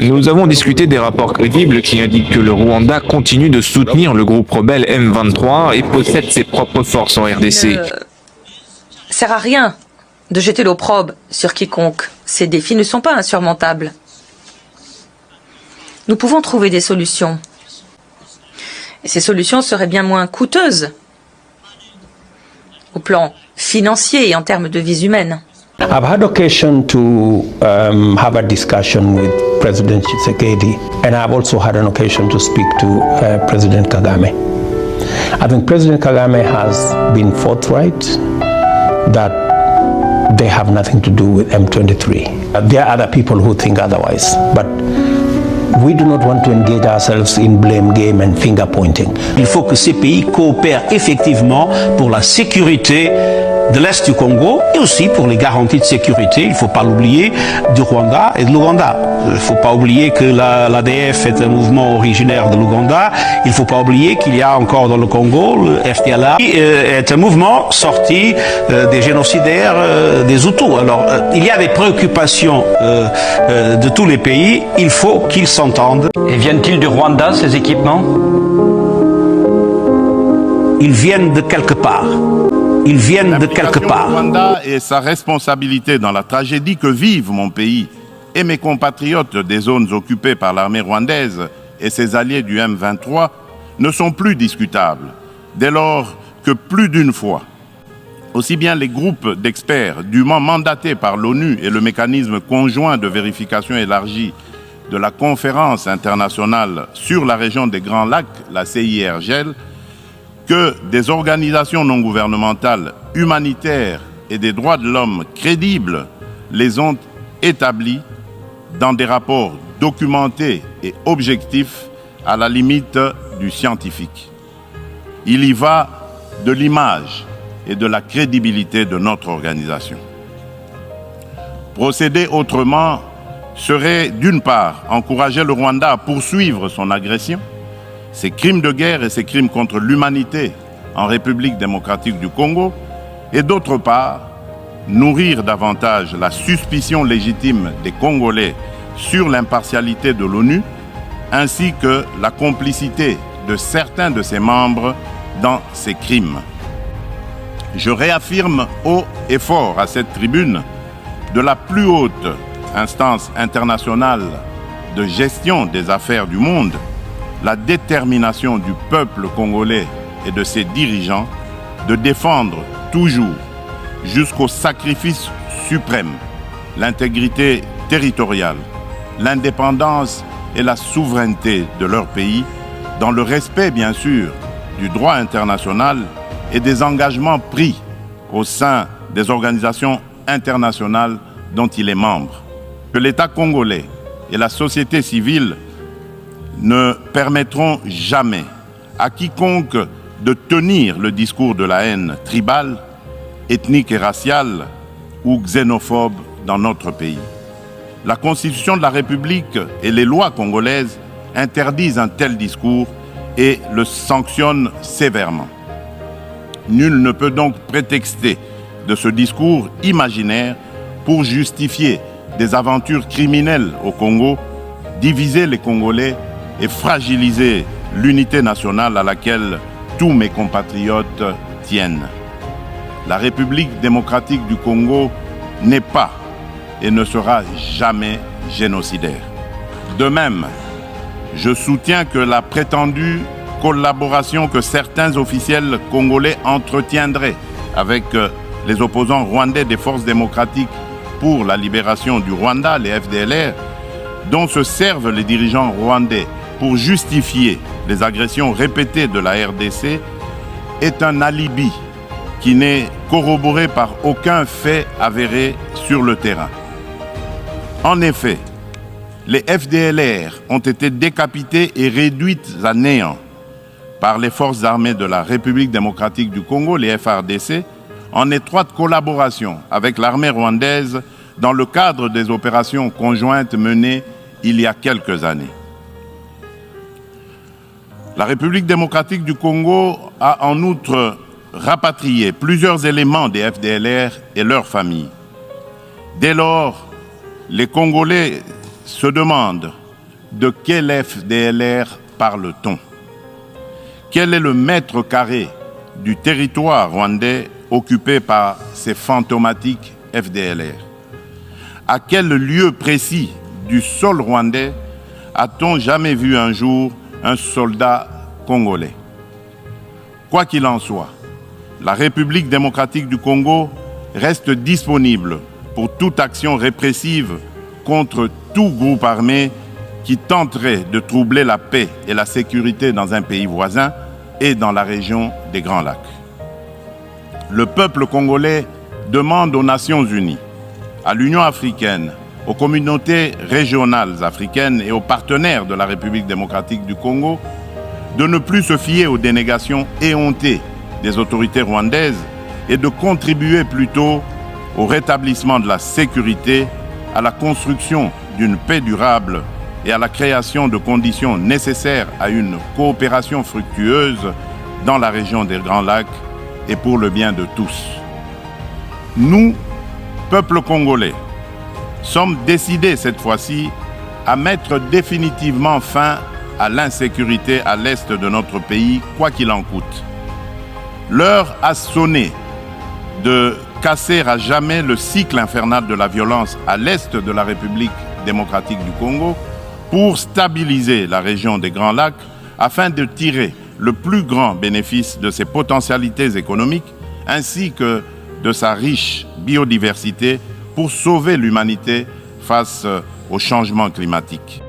Nous avons discuté des rapports crédibles qui indiquent que le Rwanda continue de soutenir le groupe rebelle M23 et possède ses propres forces en RDC. Sert à rien de jeter l'opprobre sur quiconque. Ces défis ne sont pas insurmontables. Nous pouvons trouver des solutions. Et ces solutions seraient bien moins coûteuses au plan financier et en termes de vies humaines. I've had occasion to have a discussion with President Tshisekedi, and I've also had an occasion to speak to President Kagame. I think President Kagame has been forthright that they have nothing to do with M23. There are other people who think otherwise, but we do not want to engage ourselves in blame game and finger pointing. Il faut que ces pays coopèrent effectivement pour la sécurité de l'Est du Congo et aussi pour les garanties de sécurité, il ne faut pas l'oublier, du Rwanda et de l'Ouganda. Il ne faut pas oublier que l'ADF est un mouvement originaire de l'Ouganda. Il ne faut pas oublier qu'il y a encore dans le Congo, le FDLR, qui est un mouvement sorti des génocidaires des Hutus. Alors, il y a des préoccupations de tous les pays. Il faut qu'ils s'entendent. Et viennent-ils du Rwanda, ces équipements? Ils viennent de quelque part. Ils viennent de quelque part. Le Rwanda et sa responsabilité dans la tragédie que vivent mon pays et mes compatriotes des zones occupées par l'armée rwandaise et ses alliés du M23 ne sont plus discutables, dès lors que plus d'une fois, aussi bien les groupes d'experts dûment mandatés par l'ONU et le mécanisme conjoint de vérification élargie de la conférence internationale sur la région des Grands Lacs, la CIRGL, que des organisations non gouvernementales, humanitaires et des droits de l'homme crédibles les ont établis dans des rapports documentés et objectifs à la limite du scientifique. Il y va de l'image et de la crédibilité de notre organisation. Procéder autrement serait d'une part encourager le Rwanda à poursuivre son agression, ses crimes de guerre et ses crimes contre l'humanité en République démocratique du Congo, et d'autre part, nourrir davantage la suspicion légitime des Congolais sur l'impartialité de l'ONU, ainsi que la complicité de certains de ses membres dans ces crimes. Je réaffirme haut et fort à cette tribune de la plus haute instance internationale de gestion des affaires du monde, la détermination du peuple congolais et de ses dirigeants de défendre toujours, jusqu'au sacrifice suprême, l'intégrité territoriale, l'indépendance et la souveraineté de leur pays, dans le respect, bien sûr, du droit international et des engagements pris au sein des organisations internationales dont il est membre. Que l'État congolais et la société civile ne permettront jamais à quiconque de tenir le discours de la haine tribale, ethnique et raciale ou xénophobe dans notre pays. La Constitution de la République et les lois congolaises interdisent un tel discours et le sanctionnent sévèrement. Nul ne peut donc prétexter de ce discours imaginaire pour justifier des aventures criminelles au Congo, diviser les Congolais et fragiliser l'unité nationale à laquelle tous mes compatriotes tiennent. La République démocratique du Congo n'est pas et ne sera jamais génocidaire. De même, je soutiens que la prétendue collaboration que certains officiels congolais entretiendraient avec les opposants rwandais des forces démocratiques pour la libération du Rwanda, les FDLR, dont se servent les dirigeants rwandais pour justifier les agressions répétées de la RDC, est un alibi qui n'est corroboré par aucun fait avéré sur le terrain. En effet, les FDLR ont été décapités et réduites à néant par les forces armées de la République démocratique du Congo, les FARDC, en étroite collaboration avec l'armée rwandaise dans le cadre des opérations conjointes menées il y a quelques années. La République démocratique du Congo a en outre rapatrié plusieurs éléments des FDLR et leurs familles. Dès lors, les Congolais se demande de quel FDLR parle-t-on? Quel est le mètre carré du territoire rwandais occupé par ces fantomatiques FDLR? À quel lieu précis du sol rwandais a-t-on jamais vu un jour un soldat congolais? Quoi qu'il en soit, la République démocratique du Congo reste disponible pour toute action répressive contre tout groupe armé qui tenterait de troubler la paix et la sécurité dans un pays voisin et dans la région des Grands Lacs. Le peuple congolais demande aux Nations Unies, à l'Union africaine, aux communautés régionales africaines et aux partenaires de la République démocratique du Congo de ne plus se fier aux dénégations éhontées des autorités rwandaises et de contribuer plutôt au rétablissement de la sécurité, à la construction d'une paix durable et à la création de conditions nécessaires à une coopération fructueuse dans la région des Grands Lacs et pour le bien de tous. Nous, peuple congolais, sommes décidés cette fois-ci à mettre définitivement fin à l'insécurité à l'est de notre pays, quoi qu'il en coûte. L'heure a sonné de casser à jamais le cycle infernal de la violence à l'est de la République démocratique du Congo pour stabiliser la région des Grands Lacs afin de tirer le plus grand bénéfice de ses potentialités économiques ainsi que de sa riche biodiversité pour sauver l'humanité face au changement climatique.